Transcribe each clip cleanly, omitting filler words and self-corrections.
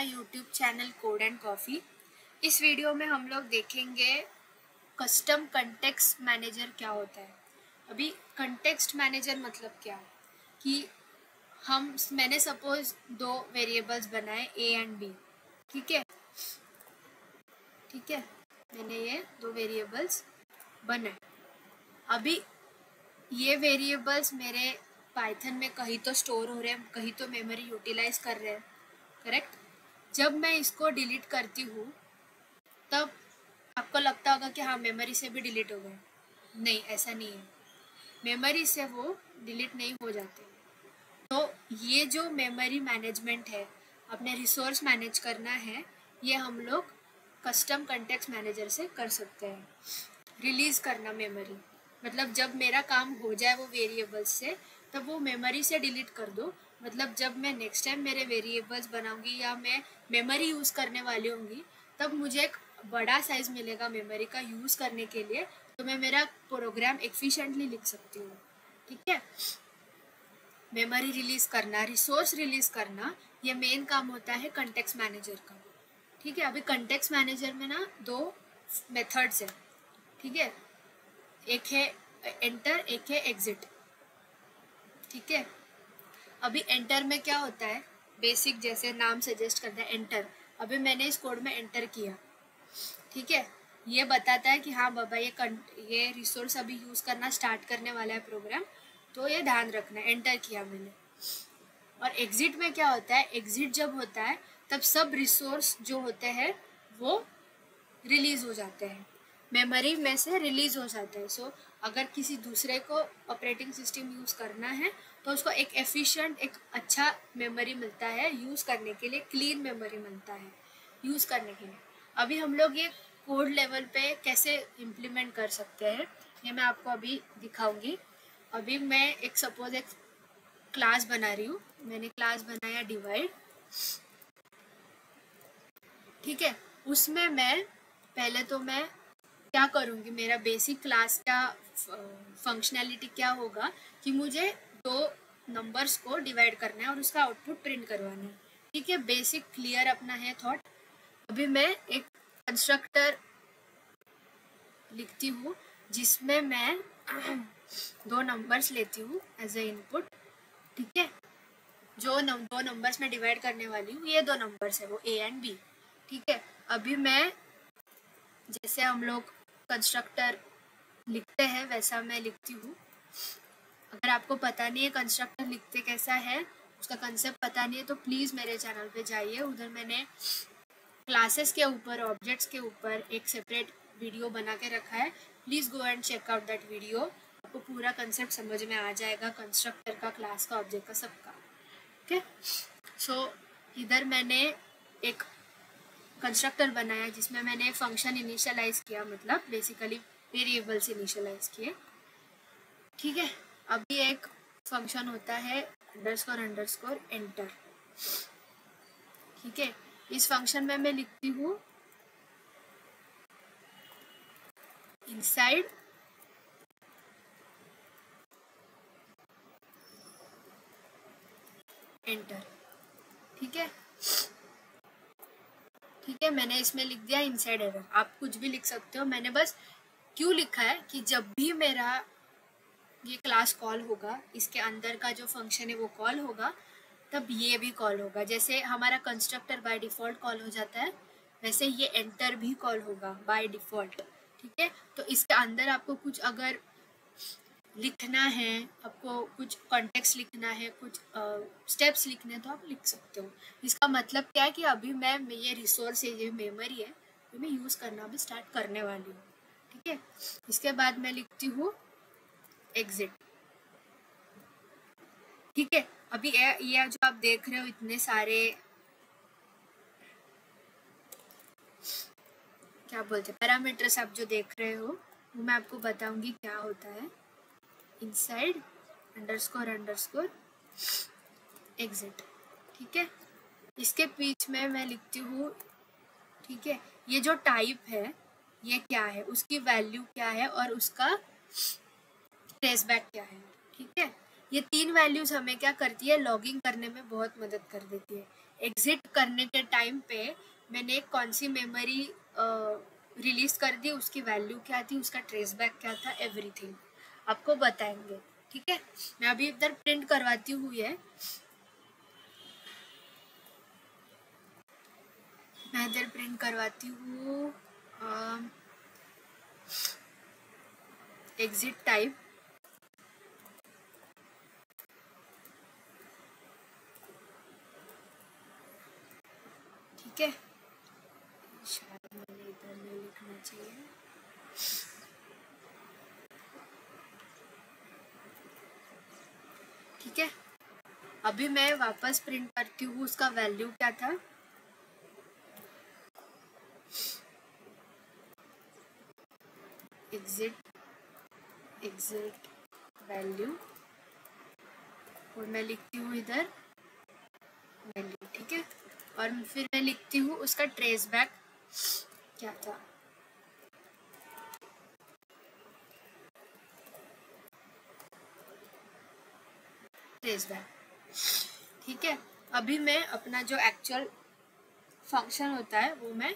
My YouTube channel code and coffee. इस video में हम लोग देखेंगे कस्टम कंटेक्स्ट मैनेजर क्या होता है। अभी कंटेक्स्ट मैनेजर मतलब क्या है कि मैंने सपोज दो वेरिएबल्स बनाए ए एंड बी। ठीक है, मैंने ये दो वेरिएबल्स बनाए। अभी ये वेरिएबल्स मेरे पाइथन में कहीं तो स्टोर हो रहे हैं, कहीं तो मेमोरी यूटिलाइज कर रहे हैं, करेक्ट। जब मैं इसको डिलीट करती हूँ तब आपको लगता होगा कि हाँ मेमोरी से भी डिलीट हो गए। नहीं, ऐसा नहीं है, मेमोरी से वो डिलीट नहीं हो जाते। तो ये जो मेमोरी मैनेजमेंट है, अपने रिसोर्स मैनेज करना है, ये हम लोग कस्टम कंटेक्स्ट मैनेजर से कर सकते हैं। रिलीज़ करना मेमोरी मतलब जब मेरा काम हो जाए वो वेरिएबल्स से, तब वो मेमोरी से डिलीट कर दो। मतलब जब मैं नेक्स्ट टाइम मेरे वेरिएबल्स बनाऊंगी या मैं मेमोरी यूज़ करने वाली होंगी, तब मुझे एक बड़ा साइज़ मिलेगा मेमोरी का यूज़ करने के लिए, तो मैं मेरा प्रोग्राम एफिशिएंटली लिख सकती हूँ। ठीक है, मेमोरी रिलीज़ करना, रिसोर्स रिलीज़ करना, ये मेन काम होता है कंटेक्स्ट मैनेजर का। ठीक है, अभी कंटेक्स्ट मैनेजर में ना दो मेथड्स है। ठीक है, एक है एंटर, एक है एग्जिट। ठीक है, अभी एंटर में क्या होता है, बेसिक जैसे नाम सजेस्ट करता है एंटर। अभी मैंने इस कोड में एंटर किया, ठीक है, ये बताता है कि हाँ बाबा ये रिसोर्स अभी यूज़ करना स्टार्ट करने वाला है प्रोग्राम, तो ये ध्यान रखना है, एंटर किया मैंने। और एग्जिट में क्या होता है, एग्जिट जब होता है तब सब रिसोर्स जो होते हैं वो रिलीज़ हो जाते हैं, मेमोरी में से रिलीज़ हो जाता है। सो अगर किसी दूसरे को ऑपरेटिंग सिस्टम यूज़ करना है तो उसको एक एफिशिएंट, एक अच्छा मेमोरी मिलता है यूज़ करने के लिए, क्लीन मेमोरी मिलता है यूज़ करने के लिए। अभी हम लोग ये कोड लेवल पे कैसे इम्प्लीमेंट कर सकते हैं, ये मैं आपको अभी दिखाऊंगी। अभी मैं एक सपोज एक क्लास बना रही हूँ, मैंने क्लास बनाया डिवाइड। ठीक है, उसमें मैं पहले तो मैं क्या करूँगी, मेरा बेसिक क्लास का फंक्शनैलिटी क्या होगा कि मुझे दो नंबर्स को डिवाइड करना है और उसका आउटपुट प्रिंट करवाना है। ठीक है, बेसिक क्लियर अपना है थॉट। अभी मैं एक कंस्ट्रक्टर लिखती हूँ जिसमें मैं दो नंबर्स लेती हूँ एज ए इनपुट। ठीक है, जो दो नंबर्स में डिवाइड करने वाली हूँ, ये दो नंबर्स है, वो ए एंड बी। ठीक है, अभी मैं जैसे हम लोग कंस्ट्रक्टर लिखते हैं वैसा मैं लिखती हूँ। अगर आपको पता नहीं है कंस्ट्रक्टर लिखते कैसा है, उसका कंसेप्ट पता नहीं है, तो प्लीज़ मेरे चैनल पे जाइए, उधर मैंने क्लासेस के ऊपर, ऑब्जेक्ट्स के ऊपर एक सेपरेट वीडियो बना के रखा है। Please go and check out that video, आपको पूरा कंसेप्ट समझ में आ जाएगा, कंस्ट्रक्टर का, क्लास का, ऑब्जेक्ट का, सबका। ओके, सो इधर मैंने एक कंस्ट्रक्टर बनाया जिसमें मैंने फंक्शन इनिशियलाइज किया, मतलब बेसिकली वेरिएबल्स इनिशियलाइज किए। ठीक है, अभी एक फंक्शन होता है अंडरस्कोर एंटर। ठीक है, इस फंक्शन में मैं लिखती हूँ इनसाइड एंटर। ठीक है, मैंने इसमें लिख दिया इनसाइड एरर। आप कुछ भी लिख सकते हो, मैंने बस क्यों लिखा है कि जब भी मेरा ये क्लास कॉल होगा, इसके अंदर का जो फंक्शन है वो कॉल होगा, तब ये भी कॉल होगा। जैसे हमारा कंस्ट्रक्टर बाय डिफ़ॉल्ट कॉल हो जाता है, वैसे ये एंटर भी कॉल होगा बाय डिफ़ॉल्ट। ठीक है, तो इसके अंदर आपको कुछ अगर लिखना है, आपको कुछ कॉन्टेक्स्ट लिखना है, कुछ स्टेप्स लिखने हैं, तो आप लिख सकते हो। इसका मतलब क्या है कि अभी मैं ये रिसोर्स है, ये मेमोरी है, तो मैं यूज़ करना अभी स्टार्ट करने वाली हूँ। ठीक है, इसके बाद मैं लिखती हूँ एग्जिट। ठीक है, अभी ये जो आप देख रहे हो इतने सारे क्या बोलते हैं पैरामीटर्स आप जो देख रहे हो, वो मैं आपको बताऊंगी क्या होता है। Inside underscore exit. ठीक है, इसके बीच में मैं लिखती हूँ, ठीक है, ये जो टाइप है ये क्या है, उसकी वैल्यू क्या है और उसका ट्रेसबैक क्या है। ठीक है, ये तीन वैल्यूज हमें क्या करती है, लॉगिंग करने में बहुत मदद कर देती है। एग्जिट करने के टाइम पे मैंने कौन सी मेमोरी रिलीज कर दी, उसकी वैल्यू क्या थी, उसका ट्रेस बैक क्या था, एवरीथिंग आपको बताएंगे। ठीक है, मैं अभी इधर प्रिंट करवाती हूँ। ये मैं इधर प्रिंट करवाती हूँ एग्जिट टाइप। ठीक है, शायद मैंने इधर नहीं लिखना चाहिए। ठीक है, अभी मैं वापस प्रिंट करती हूँ, उसका वैल्यू क्या था, एग्जिट वैल्यू, और मैं लिखती हूँ इधर वैल्यू। ठीक है, और फिर मैं लिखती हूँ उसका ट्रेस बैक क्या था। Trace back. ठीक है, अभी मैं अपना जो एक्चुअल फंक्शन होता है वो मैं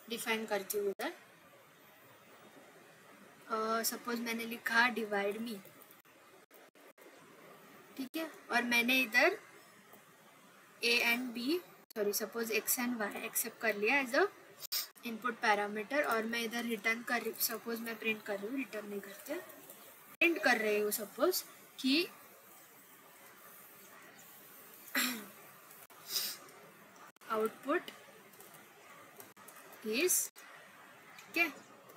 डिफाइन करती हूँ इधर। सपोज मैंने लिखा डिवाइड मी। ठीक है, और मैंने इधर A and B, sorry suppose X and Y accept कर लिया एज अ इनपुट पैरामीटर, और मैं इधर रिटर्न कर रही, सपोज मैं प्रिंट कर रही हूँ, रिटर्न नहीं करते, प्रिंट कर रही हूँ सपोज कि आउटपुट इज, ठीक है,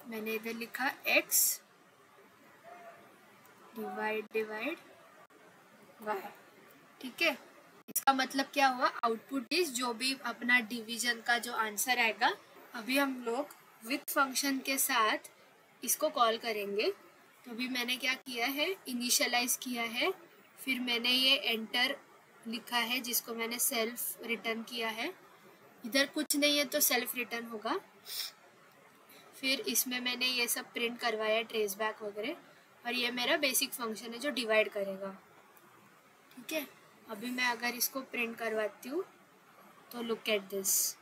मैंने इधर लिखा x डिवाइड वाई। ठीक है, इसका मतलब क्या हुआ, आउटपुट इज जो भी अपना डिवीजन का जो आंसर आएगा। अभी हम लोग विथ फंक्शन के साथ इसको कॉल करेंगे। तो अभी मैंने क्या किया है, इनिशियलाइज किया है, फिर मैंने ये एंटर लिखा है जिसको मैंने सेल्फ रिटर्न किया है। इधर कुछ नहीं है तो सेल्फ रिटर्न होगा। फिर इसमें मैंने ये सब प्रिंट करवाया, ट्रेस बैक वगैरह, और ये मेरा बेसिक फंक्शन है जो डिवाइड करेगा। ठीक है, अभी मैं अगर इसको प्रिंट करवाती हूँ तो look at this,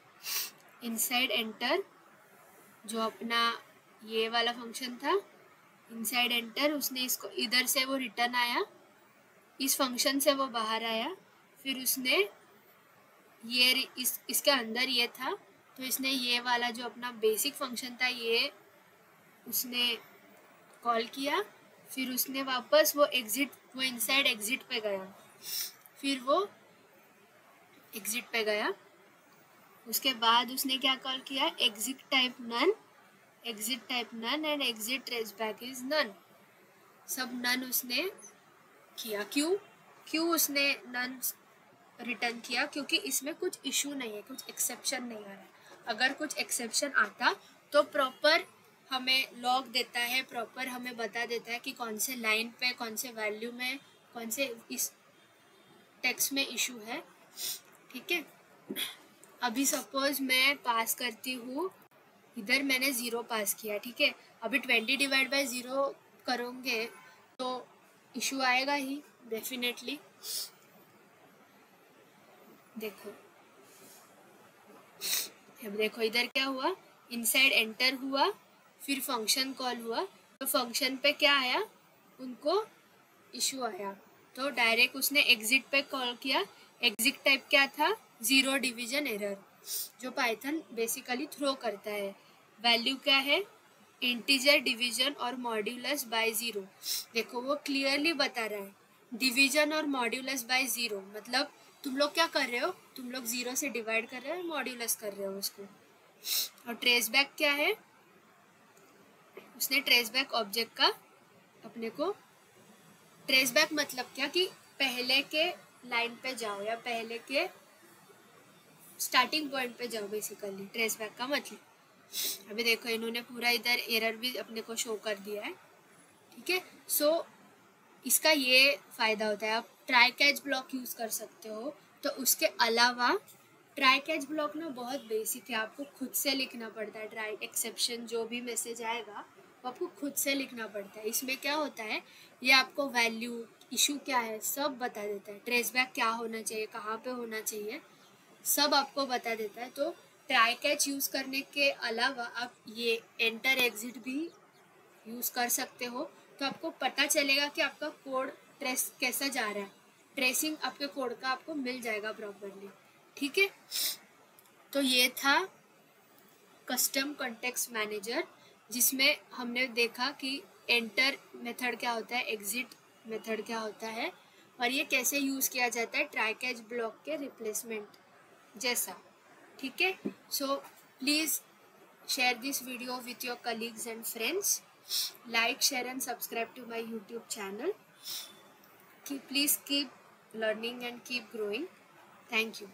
inside enter जो अपना ये वाला फंक्शन था, इनसाइड एंटर उसने इसको इधर से वो रिटर्न आया, इस फंक्शन से वो बाहर आया, फिर उसने ये इसके अंदर ये था तो इसने ये वाला जो अपना बेसिक फंक्शन था ये उसने कॉल किया, फिर उसने वापस वो एग्जिट, वो इनसाइड एग्जिट पे गया, फिर वो एग्जिट पे गया, उसके बाद उसने क्या कॉल किया, exit type none, exit type none and exit trace back is none. सब नन उसने किया। क्यों उसने नन रिटर्न किया, क्योंकि इसमें कुछ इशू नहीं है, कुछ एक्सेप्शन नहीं आ रहा है। अगर कुछ एक्सेप्शन आता तो प्रॉपर हमें लॉग देता है, प्रॉपर हमें बता देता है कि कौन से लाइन पे, कौन से वैल्यू में, कौन से इस टेक्स्ट में इशू है। ठीक है, अभी सपोज मैं पास करती हूँ, इधर मैंने 0 पास किया। ठीक है, अभी 20 डिवाइड बाय 0 करोगे तो इशू आएगा ही डेफिनेटली। देखो, अब देखो इधर क्या हुआ, इनसाइड एंटर हुआ, फिर फंक्शन कॉल हुआ, तो फंक्शन पे क्या आया, उनको इशू आया, तो डायरेक्ट उसने एग्जिट पे कॉल किया। एग्जिट टाइप क्या था, 0 डिवीजन एरर, जो पाइथन बेसिकली थ्रो करता है। वैल्यू क्या है, इंटीजर डिवीजन और मॉड्यूलस बाय 0। देखो वो क्लियरली बता रहा है, डिवीजन और मॉड्यूलस बाय 0 मतलब तुम लोग क्या कर रहे हो, तुम लोग 0 से डिवाइड कर रहे हो, मॉड्यूलस कर रहे हो उसको। और ट्रेस बैक क्या है, उसने ट्रेस बैक ऑब्जेक्ट का अपने को, ट्रेस बैक मतलब क्या कि पहले के लाइन पे जाओ या पहले के स्टार्टिंग पॉइंट पे जाओ, बेसिकली ट्रेस बैक का मतलब। अभी देखो इन्होंने पूरा इधर एरर भी अपने को शो कर दिया है। ठीक है, सो इसका ये फ़ायदा होता है, आप ट्राई कैच ब्लॉक यूज़ कर सकते हो। तो उसके अलावा ट्राई कैच ब्लॉक ना बहुत बेसिक है, आपको खुद से लिखना पड़ता है। ट्राई एक्सेप्शन जो भी मैसेज आएगा वो आपको खुद से लिखना पड़ता है। इसमें क्या होता है, ये आपको वैल्यू, इशू क्या है, सब बता देता है। ट्रेस बैक क्या होना चाहिए, कहाँ पे होना चाहिए, सब आपको बता देता है। तो ट्राई कैच यूज़ करने के अलावा आप ये एंटर एग्जिट भी यूज़ कर सकते हो। तो आपको पता चलेगा कि आपका कोड ट्रेस कैसा जा रहा है, ट्रेसिंग आपके कोड का आपको मिल जाएगा प्रॉपरली। ठीक है, तो ये था कस्टम कॉन्टेक्स्ट मैनेजर, जिसमें हमने देखा कि एंटर मेथड क्या होता है, एग्जिट मेथड क्या होता है, और ये कैसे यूज़ किया जाता है ट्राई कैच ब्लॉक के रिप्लेसमेंट जैसा। ठीक है, so please share this video with your colleagues and friends. Like, share and subscribe to my YouTube channel. Please keep learning and keep growing. Thank you.